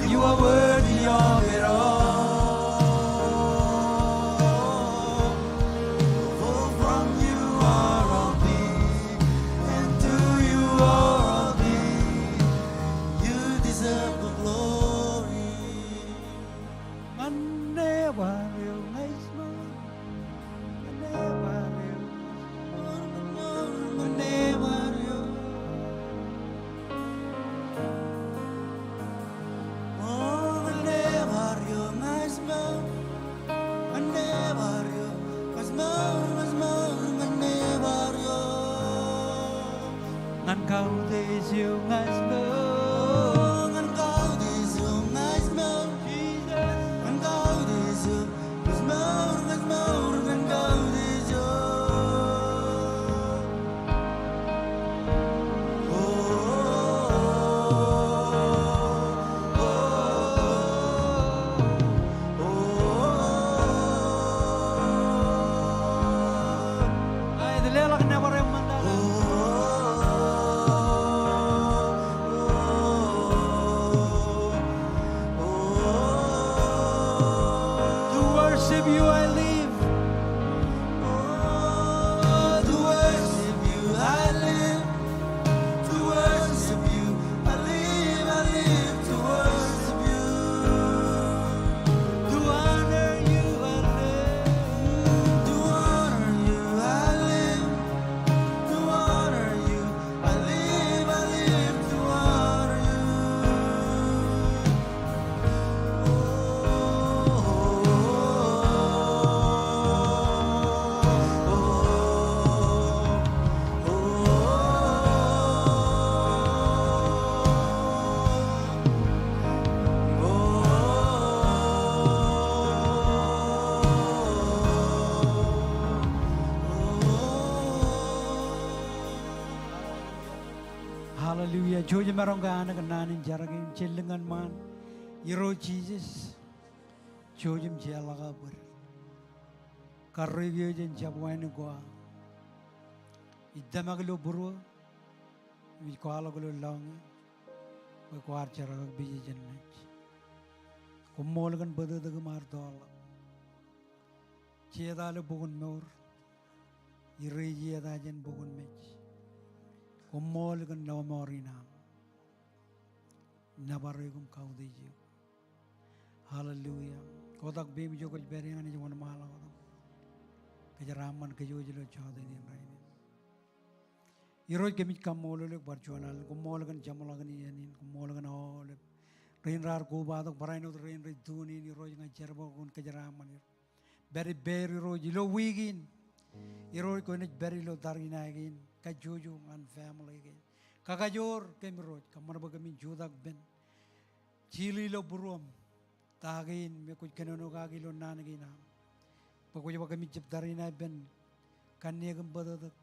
You are worthy of it all. For from you are all things, and to you are all ngan kau te siu ngai smo ngan kau te siu ngai smo Jesus ngan kau te siu ngai smo ngan kau te siu ai de lela na bare mandala to worship you I live to worship you I live to worship you I live to worship you to honor you I live to honor you I live to honor you I live to honor you Hallelujah. Joji marong ka anak nanin jaragin chillingan man. Iro Jesus. Joji mjela ka ber. Karrevyo jen jabwain gua. Idda maglo buru. Mi kwala glo long. Ko kwar jarag biji jen mech. Komol gan bada daga mar dola. Chiedale bugun meur. Iro jieda jen bugun mech. Komol gan law morina nabarigum kaudiji hallelujah kodak bim jo koj beri ani jwan mala ke raman ke jo jilo chade din rainin iroj ke mit kamol le barjonal komol gan jamala gan yanin komol gan ole rain rar ko badak baraino rain ri duni ni roj gan jerbo gun ke raman beri beri roj lo wigin iroj ko ne beri lo darina again ka jojo an family again kakajor kemiroj kamar bagamin jodak ben chili lo buruam tagin me kuj kenono kagi lo nanagina pokoj bagamin jep darina ben kanya gam badadak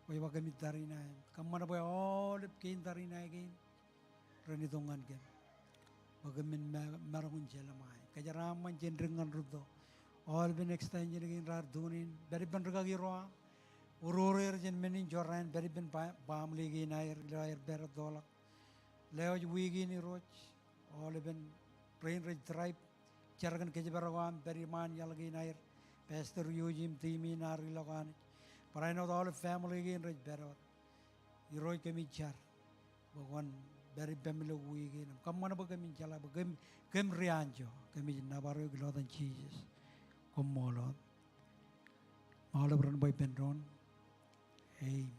koy bagamin darina kamar boy all kein darina again rani dongan gen bagamin maragun jelamai kajaraman jendrengan rudo all ben extend again rar dunin beri ben ragagi roa Urur jen menin joran beri ben bam lagi nair lair berat dolak leo wigi ni roch ole ben rain red tribe jargan keje berawan beri man yalagi nair pastor yujim timi nari lagan paraino all family again red berat iroi kemi jar bawan beri bemlo wigi nam kamana bagami jala bagam kem rianjo kemi nabaro glodan Jesus komolot all of run by Benron. Amen.